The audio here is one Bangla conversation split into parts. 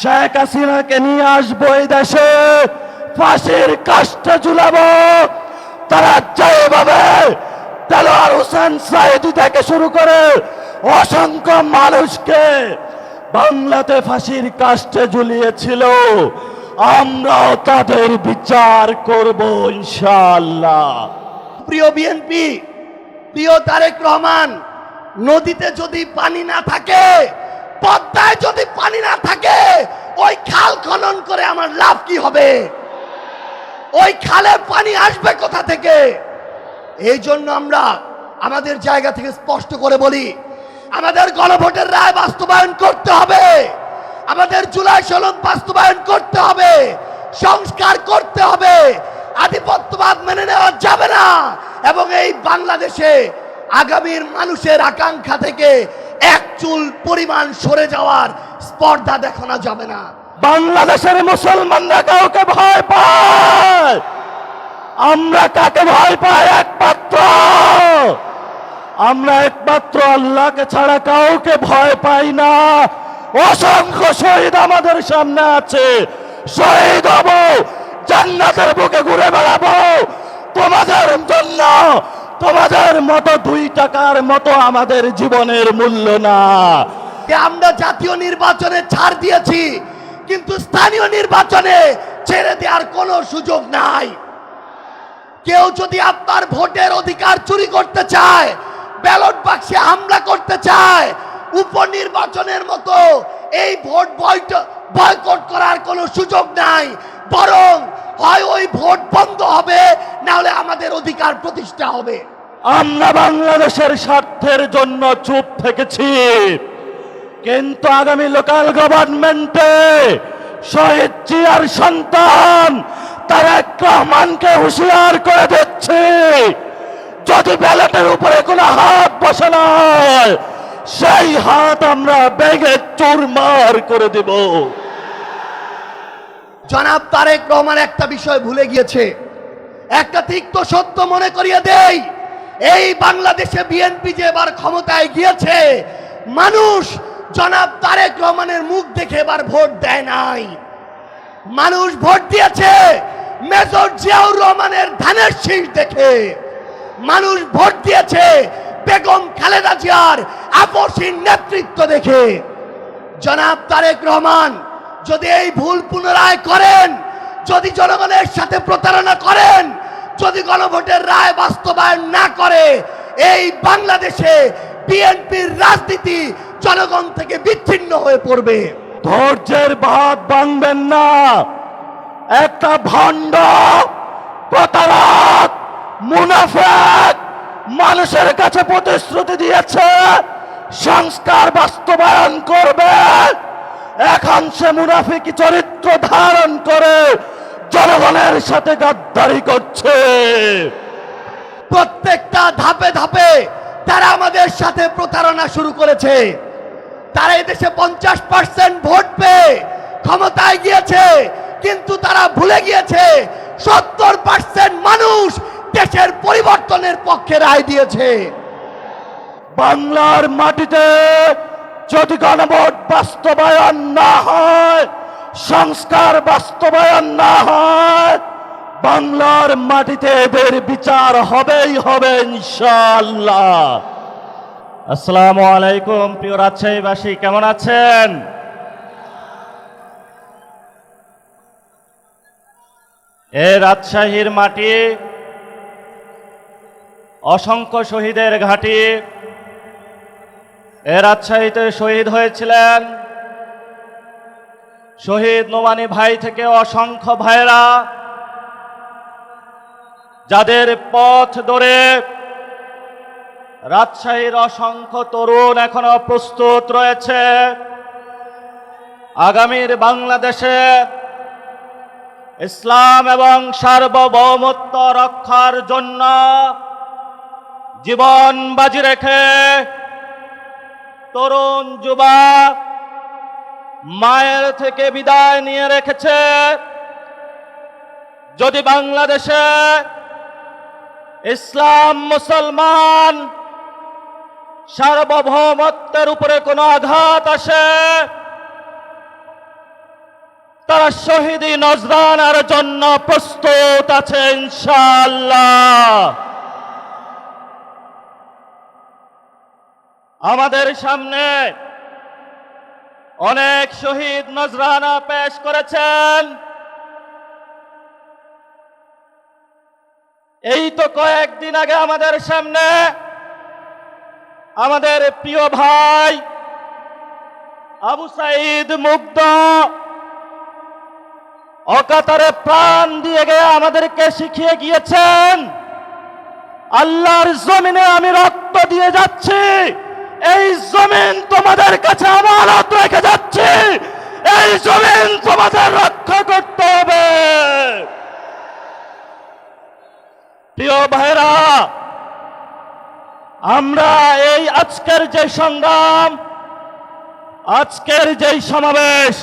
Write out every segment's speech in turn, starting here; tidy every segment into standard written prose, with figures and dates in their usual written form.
শেখ হাসিনাকে নিয়ে আসবো এই দেশে, ফাঁসির কাষ্ঠে ঝুলাবো। তারা যেভাবে দেলোয়ার হোসেন সাঈদী থেকে শুরু করে অসংখ্য মানুষকে বাংলাতে ফাঁসির কাষ্ঠে ঝুলিয়েছিল, আমরাও তাদের বিচার করব ইনশাআল্লাহ। প্রিয় বিএনপি, প্রিয় তারেক রহমান, নদীতে যদি পানি না থাকে, পদ্মায় যদি পানি না থাকে, ওই খাল খনন করে আমার লাভ কি হবে? ওই খালে পানি আসবে কোথা থেকে? এই জন্য আমরা আমাদের জায়গা থেকে স্পষ্ট করে বলি, আমাদের গণভোটের রায় বাস্তবায়ন করতে হবে, আমাদের জুলাই সনদ বাস্তবায়ন করতে হবে, সংস্কার করতে হবে। আধিপত্যবাদ মেনে নেওয়া যাবে না এবং এই বাংলাদেশে আগামীর মানুষের আকাঙ্ক্ষা থেকে এক চুল পরিমাণ সরে যাওয়ার স্পর্ধা দেখানো যাবে না। বাংলাদেশের মুসলমানরা কাউকে ভয় পায়, আমরা কাকে ভয় পাই? আমরা একমাত্র আল্লাহকে ছাড়া কাউকে ভয় পাই না। অসংখ্য শহীদ আমাদের সামনে আছে, শহীদ হব, জান্নাতের বুকে ঘুরে বেড়াবো তোমাদের জন্য। তোমাদের মতো 2 টাকার মতো আমাদের জীবনের মূল্য না। আমরা জাতীয় নির্বাচনে ছাড় দিয়েছি, কিন্তু স্থানীয় নির্বাচনে ছেড়ে দেওয়ার কোনো সুযোগ নাই। কেউ যদি আপনার ভোটের অধিকার চুরি করতে চায়, ব্যালট বাক্সে হামলা করতে চায়, উপনির্বাচনের মতো এই ভোট বয়কট করার কোনো সুযোগ নাই। বরং হয় ওই ভোট বন্ধ হবে, না হলে আমাদের অধিকার প্রতিষ্ঠা হবে। আমরা বাংলাদেশের স্বার্থের জন্য চুপ থেকেছি, কিন্তু আগামী লোকাল গভর্নমেন্টে শহীদ জিয়ার সন্তান তারেক রহমানকে হুঁশিয়ার করে দিচ্ছে, যদি ব্যালটের উপরে কোনো হাত বসে না, সেই হাত আমরা ভেঙে চুরমার করে দেব। জনাব তারেক রহমান একটা বিষয় ভুলে গিয়েছে, একটা তিক্ত সত্য মনে করিয়ে দেই। এই বাংলাদেশে বিএনপি যে এবার ক্ষমতায় গিয়েছে, মানুষ জনাব তারেক রহমানের মুখ দেখে এবার ভোট দেয় নাই। মানুষ ভোট দিয়েছে মেজর জিয়াউর রহমানের ধানের শীষ দেখে। মানুষ ভোট দিয়েছে বেগম খালেদা জিয়ার আপসীন নেতৃত্ব দেখে। জনাব তারেক রহমান যদি এই ভুল পুনরায় করেন, যদি জনগণের সাথে প্রতারণা করেন, যদি গণভোটের রায় বাস্তবায়ন না করে, এই বাংলাদেশে বিএনপির রাজনীতি জনগণ থেকে বিচ্ছিন্ন হয়ে পড়বে। ধৈর্যের বাঁধ ভাঙবেন না। একটা ভণ্ড, প্রতারক, মুনাফিক মানুষের কাছে প্রতিশ্রুতি দিয়েছে সংস্কার বাস্তবায়ন করবে, এখন সে মুনাফিকি চরিত্র ধারণ করে জনগণের সাথে গাদ্দারি করছে। প্রত্যেকটা ধাপে ধাপে তারা আমাদের সাথে প্রতারণা শুরু করেছে। তারা এদেশে 50% ভোট পেয়ে ক্ষমতায় গিয়েছে, কিন্তু তারা ভুলে গিয়েছে 70% মানুষ দেশের পরিবর্তনের পক্ষে রায় দিয়েছে। বাংলার মাটিতে যদি গণভোট বাস্তবায়ন না হয়, সংস্কার বাস্তবায়ন না হয়, বাংলার মাটিতে এদের বিচার হবেই হবে ইনশাআল্লাহ। আসসালামু আলাইকুম প্রিয় রাজশাহীবাসী, কেমন আছেন? এ রাজশাহীর মাটি অসংখ্য শহীদের ঘাঁটি। এ রাজশাহীতে শহীদ হয়েছিলেন শহীদ নোমানী ভাই থেকে অসংখ্য ভাইরা, যাদের পথ ধরে রাজশাহীর অসংখ্য তরুণ এখনো প্রস্তুত রয়েছে আগামীর বাংলাদেশে ইসলাম এবং সার্বভৌমত্ব রক্ষার জন্য জীবন বাজি রেখে তরুণ যুবা মায়ের থেকে বিদায় নিয়ে রেখেছে। যদি বাংলাদেশে ইসলাম মুসলমান সার্বভৌমত্বের উপরে কোনো আঘাত আসে, তারা শহীদি নজরানার জন্য প্রস্তুত আছে ইনশাআল্লাহ। আমাদের সামনে অনেক শহীদ নজরানা পেশ করেছেন। এই তো কয়েকদিন আগে আমাদের সামনে আমাদের প্রিয় ভাই আবু সাঈদ মুগ্ধ অকাতরে প্রাণ দিয়ে গিয়ে আমাদেরকে শিখিয়ে গিয়েছেন, আল্লাহর জমিনে আমি রক্ত দিয়ে যাচ্ছি, এই জমিন তোমাদের কাছে আমানত রেখে যাচ্ছি, এই জমিন তোমাদের রক্ষা করতে হবে। প্রিয় ভাইরা, আমরা এই আজকের যে সংগ্রাম, আজকের যেই সমাবেশ,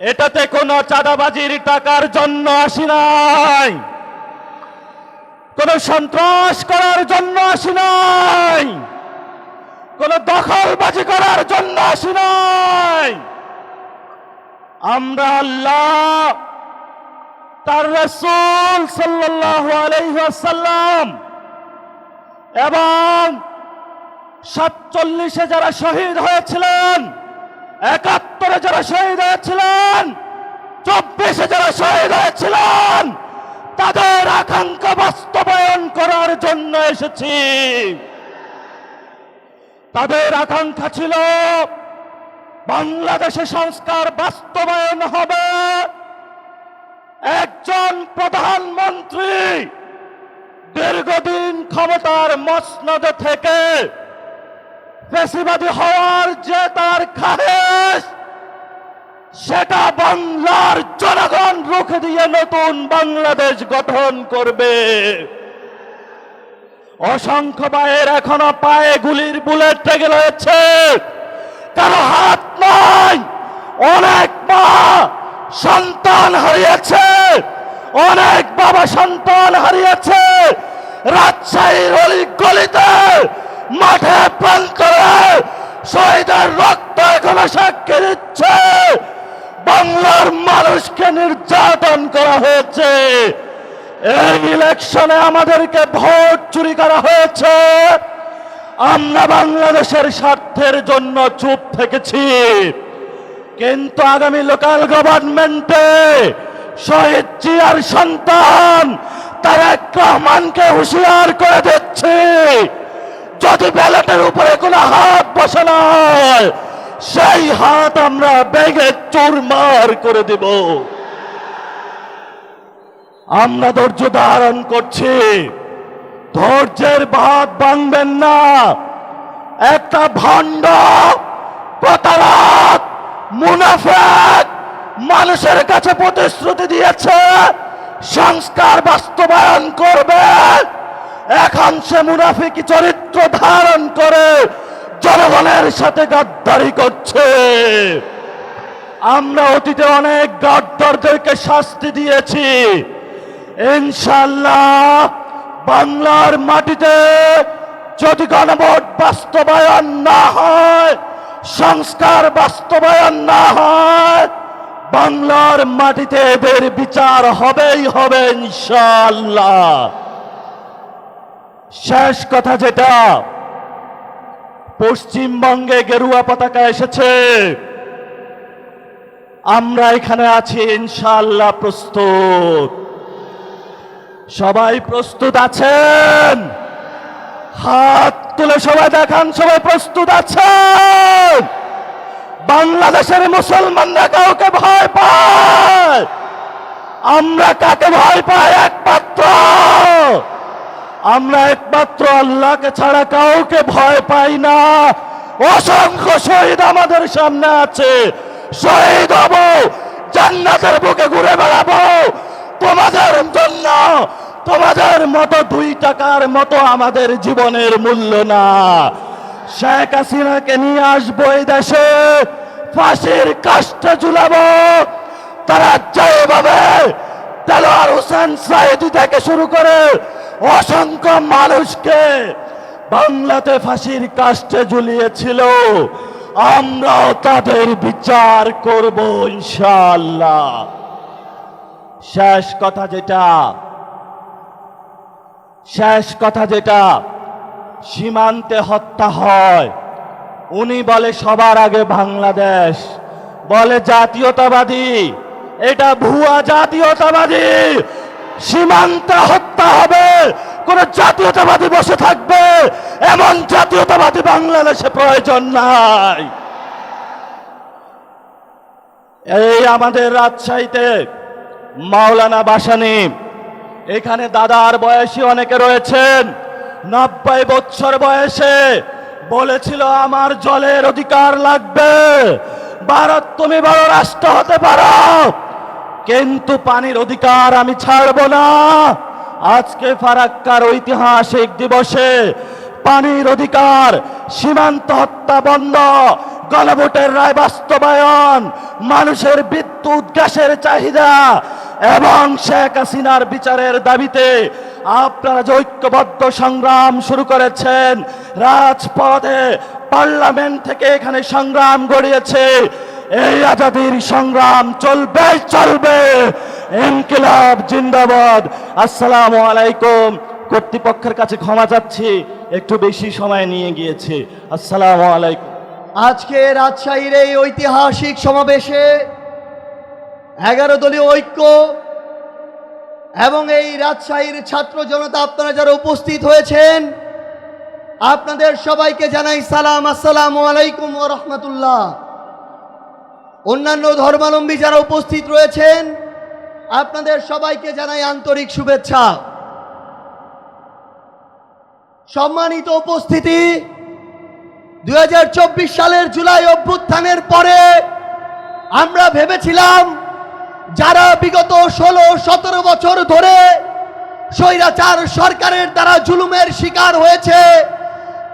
এটাতে কোনো চাঁদাবাজির টাকার জন্য আসি নাই, কোনো সন্ত্রাস করার জন্য আসি নাই, কোনো দখলবাজি করার জন্য আসি নাই। আমরা আল্লাহ, তার রাসূল সাল্লাল্লাহু আলাইহি ওয়াসাল্লাম এবং 47-এ যারা শহীদ হয়েছিলেন, 71-এ যারা শহীদ হয়েছিলেন, 24-এ যারা শহীদ হয়েছিলেন, তাদের আকাঙ্ক্ষা বাস্তবায়ন করার জন্য এসেছি। তাদের আকাঙ্ক্ষা ছিল বাংলাদেশে সংস্কার বাস্তবায়ন হবে, একজন প্রধানমন্ত্রী দীর্ঘদিন ক্ষমতার মসনদে থেকে ফ্যাসিবাদী হওয়ার যে তার খায়েশ, সেটা বাংলার জনগণ রুখে দিয়ে নতুন বাংলাদেশ গঠন করবে। অসংখ্য ভাইয়ের এখনো পায়ে গুলির বুলেট লেগে রয়েছে, কারো হাত নাই, অনেক মা সন্তান হারিয়েছে, অনেক বাবা সন্তান হারিয়েছে। রাজশাহীর অলি গলিতে, মাঠে প্রান্তরে শহীদের রক্ত এখনো সাক্ষী দিচ্ছে বাংলার মানুষকে নির্যাতন করা হয়েছে। এই ইলেকশনে আমাদেরকে ভোট চুরি করা হয়েছে। আমরা বাংলাদেশের স্বার্থের জন্য চুপ থেকেছি, কিন্তু আগামী লোকাল গভর্নমেন্টে শহীদ জিয়ার সন্তান তারেক রহমানকে হুঁশিয়ার করে দিচ্ছে, যদি ব্যালটের উপরে কোনো হাত বসে নয়, সেই হাত আমরা বেগে চুরমার করে দেব। আমরা ধৈর্য ধারণ করছি, ধৈর্যের বাঁধ ভাঙবেন না। একটা ভণ্ড, প্রতারক, মুনাফিক মানুষের কাছে প্রতিশ্রুতি দিয়েছে সংস্কার বাস্তবায়ন করবে, এখন সে মুনাফিকি চরিত্র ধারণ করে জনগণের সাথে গাদ্দারি করছে। আমরা অতীতে অনেক গাদ্দারদেরকে শাস্তি দিয়েছি। ইনশাআল্লাহ বাংলার মাটিতে যদি গণভোট বাস্তবায়ন না হয়, সংস্কার বাস্তবায়ন না হয়, বাংলার মাটিতে এদের বিচার হবেই হবে ইনশাআল্লাহ। শেষ কথা যেটা, পশ্চিমবঙ্গে গেরুয়া পতাকা এসেছে, আমরা এখানে আছি ইনশাআল্লাহ প্রস্তুত। সবাই প্রস্তুত আছেন? হাত তুলে সবাই দেখান, সবাই প্রস্তুত আছেন? বাংলাদেশের মুসলমানরা কাউকে ভয় পায়? আমরা কাকে ভয় পাই? আমরা একমাত্র আল্লাহকে ছাড়া কাউকে ভয় পাই না। অসংখ্য শহীদ আমাদের সামনে আছে, শহীদ হব, জান্নাতের বুকে ঘুরে বেড়াবো তোমাদের জন্য। তোমাদের মতো 2 টাকার মতো আমাদের জীবনের মূল্য না। শেখ হাসিনাকে নিয়ে আসবো এই দেশে, ফাঁসির কাস্টে ঝুলাবো। তারা যেভাবে দেলোয়ার হোসেন সাঈদী থেকে শুরু করে অসংখ্য মানুষকে বাংলাতে ফাঁসির কাস্টে ঝুলিয়েছিল, আমরাও তাদের বিচার করব ইনশাআল্লাহ। শেষ কথা যেটা সীমান্তে হত্যা হয়, উনি বলে সবার আগে বাংলাদেশ, বলে জাতীয়তাবাদী, এটা ভুয়া জাতীয়তাবাদী। সীমান্তে হত্যা হবে, কোন জাতীয়তাবাদী বসে থাকবে এমন জাতীয়তাবাদী বাংলাদেশে প্রয়োজন নাই। এই আমাদের রাজশাহীতে মাওলানা ভাসানী, এখানে দাদার বয়সী অনেকে রয়েছেন, 90 বছর বয়সে বলেছিল আমার জলের অধিকার লাগবে, ভারত তুমি বড় রাষ্ট্র হতে পারো কিন্তু পানির অধিকার আমি ছাড়বো না। আজকে ফারাক্কার ঐতিহাসিক দিবসে পানির অধিকার, সীমান্ত হত্যা বন্ধ, গণভোটের রায় বাস্তবায়ন, মানুষের বিদ্যুৎ গ্যাসের চাহিদা এবং শেখ হাসিনার বিচারের দাবিতে আপনারা যে ঐক্যবদ্ধ সংগ্রাম শুরু করেছেন, রাজপথে পার্লামেন্ট থেকে এখানে সংগ্রাম গড়িয়েছে, এই আজাদির সংগ্রাম চলবে। ইনকিলাব জিন্দাবাদ। আসসালামু আলাইকুম। কর্তৃপক্ষের কাছে ক্ষমা চাচ্ছি, একটু বেশি সময় নিয়ে গিয়েছে। আসসালামু আলাইকুম। আজকে রাজশাহীর এই ঐতিহাসিক সমাবেশে 11 দলীয় ঐক্য এবং এই রাজশাহীর ছাত্র জনতা আপনারা যারা উপস্থিত হয়েছেন, আপনাদের সবাইকে জানাই সালাম, আসসালামু আলাইকুম ওয়া রাহমাতুল্লাহ। অন্যান্য ধর্মাবলম্বী যারা উপস্থিত রয়েছেন, আপনাদের সবাইকে জানাই আন্তরিক শুভেচ্ছা। সম্মানিত উপস্থিতি, 2024 সালের জুলাই অভ্যুত্থানের পরে আমরা ভেবেছিলাম যারা বিগত 16-17 বছর ধরে স্বৈরাচার সরকারের দ্বারা জুলুমের শিকার হয়েছে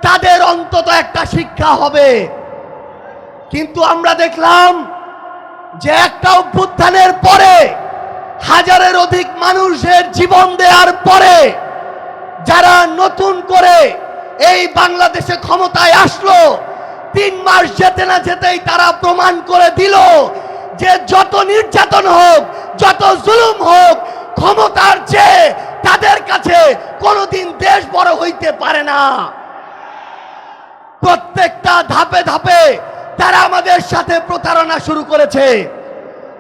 তাদের অন্তত একটা শিক্ষা হবে, কিন্তু আমরা দেখলাম যে একটা অভ্যুত্থানের পরে হাজারের অধিক মানুষের জীবন দেওয়ার পরে যারা নতুন করে এই বাংলাদেশে ক্ষমতায় আসলো, 3 মাস যেতে না যেতেই তারা প্রমাণ করে দিল যে যত নির্যাতন হোক, যত জুলুম হোক, ক্ষমতার চেয়ে তাদের কাছে কোনোদিন দেশ বড় হইতে পারে না। প্রত্যেকটা ধাপে ধাপে তারা আমাদের সাথে প্রতারণা শুরু করেছে।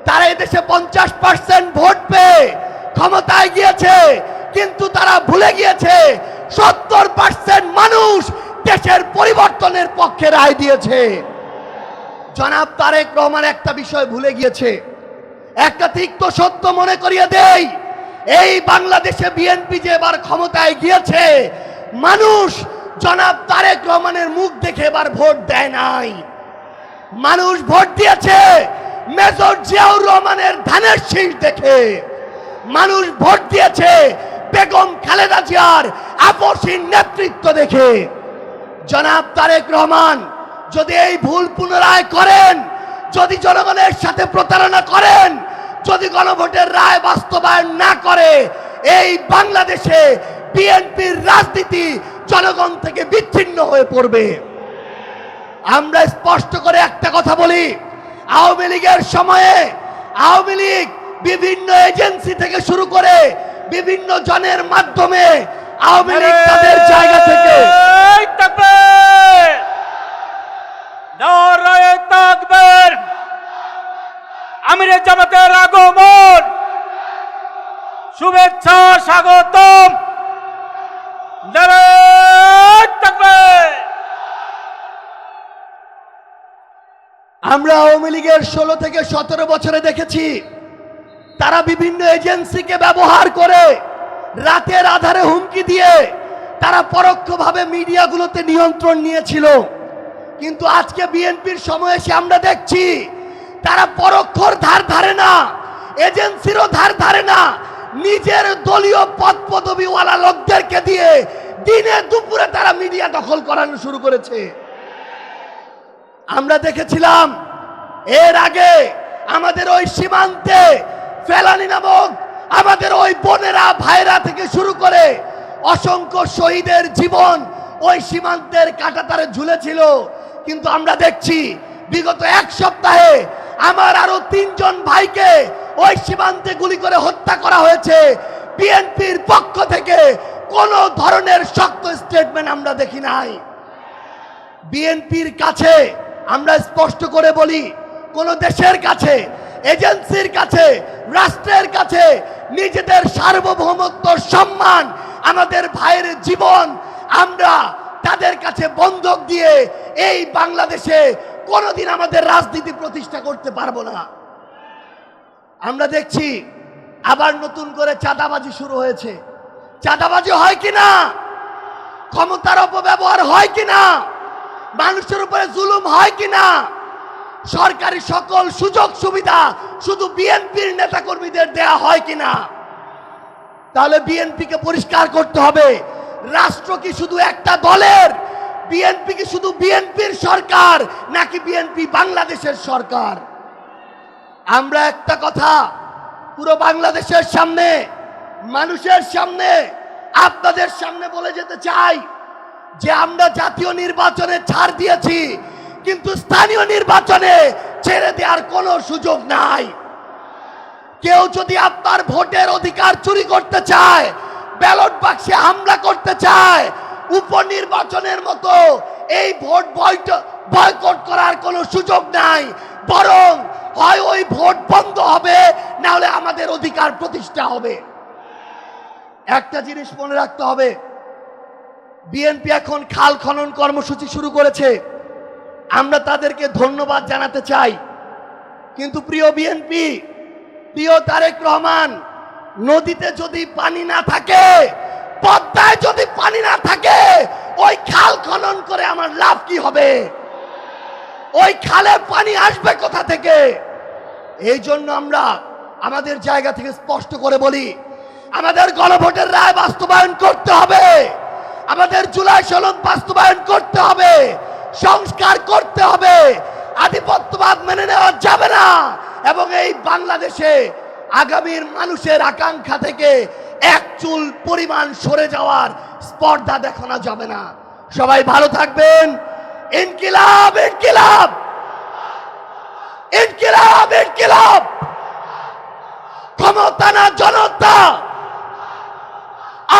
তারা এদেশে 50% ভোট পেয়ে ক্ষমতায় গিয়েছে, কিন্তু তারা ভুলে গিয়েছে 70% মানুষ দেশের পরিবর্তনের পক্ষে রায় দিয়েছে। জনাব তারেক রহমান একটা বিষয় ভুলে গিয়েছে, একটা তিক্ত সত্য মনে করিয়ে দেই, এই বাংলাদেশে বিএনপি যে এবার ক্ষমতায় গিয়েছে, মানুষ জনাব তারেক রহমানের মুখ দেখে এবার ভোট দেয় নাই। মানুষ ভোট দিয়েছে মেজর জিয়াউর রহমানের ধানের শীষ দেখে। মানুষ ভোট দিয়েছে বেগম খালেদা জিয়ার আপসীন নেতৃত্ব দেখে। জনাব তারেক রহমান যদি এই ভুল পুনরায় করেন, যদি জনগণের সাথে প্রতারণা করেন, যদি গণভোটের রায় বাস্তবায়ন না করে, এই বাংলাদেশে বিএনপির রাজনীতি জনগণ থেকে বিচ্ছিন্ন হয়ে পড়বে। আমরা স্পষ্ট করে একটা কথা বলি, আওয়ামী লীগের সময়ে আওয়ামী লীগ বিভিন্ন এজেন্সি থেকে শুরু করে বিভিন্ন জনের মাধ্যমে আওয়ামী লীগ তাদের জায়গা থেকে আমিরে জামাতের আগমন, শুভেচ্ছা, স্বাগতম। আমরা আওয়ামী লীগের 16 থেকে 17 বছরে দেখেছি তারা বিভিন্ন এজেন্সিকে ব্যবহার করে রাতের আধারে হুমকি দিয়ে তারা পরোক্ষভাবে মিডিয়াগুলোতে নিয়ন্ত্রণ নিয়েছিল। কিন্তু আজকে বিএনপির সময় এসে আমরা দেখছি তারা পরোক্ষর ধার ধারে না, এজেন্সিরও ধার ধারে না, নিজের দলীয় পদ পদবিওয়ালা লোকদেরকে দিয়ে দিনে দুপুরে তারা মিডিয়া দখল করানো শুরু করেছে। আমরা দেখেছিলাম এর আগে আমাদের ওই সীমান্তে ফেলানি নামক আমাদের ওই বোনেরা ভাইরা থেকে শুরু করে অসংখ্য শহীদের জীবন ওই সীমান্তের কাঁটাতারে ঝুলেছিল, কিন্তু আমরা দেখছি বিগত এক সপ্তাহে আমার আরো 3 জন ভাইকে ওই সীমান্তে গুলি করে হত্যা করা হয়েছে। বিএনপির পক্ষ থেকে কোনো ধরনের শক্ত স্টেটমেন্ট আমরা দেখি নাই। বিএনপির কাছে আমরা স্পষ্ট করে বলি, কোন দেশের কাছে, এজেন্সির কাছে, রাষ্ট্রের কাছে নিজেদের সার্বভৌমত্ব, সম্মান, আমাদের ভাইয়ের জীবন আমরা তাদের কাছে বন্ধক দিয়ে এই বাংলাদেশে কোনোদিন আমাদের রাজনীতি প্রতিষ্ঠা করতে পারবো না। আমরা দেখছি আবার নতুন করে চাঁদাবাজি শুরু হয়েছে। চাঁদাবাজি হয় কিনা, ক্ষমতার অপব্যবহার হয় কিনা, মানুষের উপরে জুলুম হয় কিনা, সরকারি সকল সুযোগ সুবিধা শুধু বিএনপির নেতাকর্মীদের দেয়া হয় কিনা, তাহলে বিএনপিকে পরিষ্কার করতে হবে। রাষ্ট্র কি শুধু একটা দলের? বিএনপি কি শুধু বিএনপির সরকার, নাকি বিএনপি বাংলাদেশের সরকার? আমরা একটা কথা পুরো বাংলাদেশের সামনে, মানুষের সামনে, আপনাদের সামনে বলে যেতে চাই যে আমরা জাতীয় নির্বাচনে ছাড় দিয়েছি, কিন্তু স্থানীয় নির্বাচনে ছেড়ে দেওয়ার কোনো সুযোগ নাই। কেউ যদি আপনার ভোটের অধিকার চুরি করতে চায়, ব্যালট বাক্সে হামলা করতে চায়, উপনির্বাচনের মতো এই ভোট বয়কট করার কোনো সুযোগ নাই। বরং হয় ওই ভোট বন্ধ হবে, না হলে আমাদের অধিকার প্রতিষ্ঠা হবে। একটা জিনিস মনে রাখতে হবে, বিএনপি এখন খাল খনন কর্মসূচি শুরু করেছে, আমরা তাদেরকে ধন্যবাদ জানাতে চাই। কিন্তু প্রিয় বিএনপি, প্রিয় তারেক রহমান, নদীতে যদি পানি না থাকে, পদ্মায় যদি পানি না থাকে, ওই খাল খনন করে আমার লাভ কি হবে? ওই খালে পানি আসবে কোথা থেকে? এই জন্য আমরা আমাদের জায়গা থেকে স্পষ্ট করে বলি, আমাদের গণভোটের রায় বাস্তবায়ন করতে হবে, আমাদের জুলাই সনদ বাস্তবায়ন করতে হবে, সংস্কার করতে হবে। আধিপত্যবাদ মেনে নেওয়া যাবে না, এবং এই বাংলাদেশে আগামীর মানুষের আকাঙ্ক্ষা থেকে এক চুল পরিমাণ সরে যাওয়ার স্পর্ধা দেখানো যাবে না। সবাই ভালো থাকবেন। ইনকিলাব, ইনকিলাব, ইনকিলাব, ইনকিলাব। ক্ষমতা না জনতা,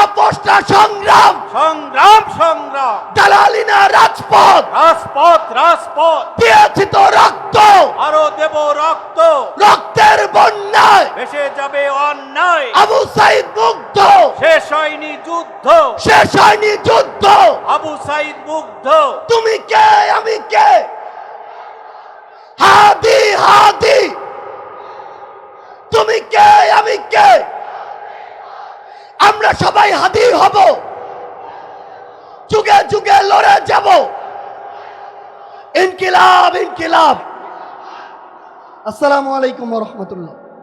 আপোষটা সংগ্রাম, সংগ্রাম, সংগ্রাম, দালালি না রাজপথ। রাজপথ, রাজপথ, দিয়েছি তো রক্ত, আরো দেব রক্ত, রক্তের বন্যায় ভেসে যাবে অন্যায়। আবু সাইদ মুগ্ধ, শেষ হয়নি যুদ্ধ, শেষ হয়নি যুদ্ধ। আবু সাইদ মুগ্ধ। তুমি কে, আমি কে? হাদি, হাদি। তুমি কে, আমি কে? আমরা সবাই হাদি হব, যুগে যুগে লড়ে যাব। ইনকিলাব, ইনকিলাব। আসসালামু আলাইকুম ওয়া রাহমাতুল্লাহ।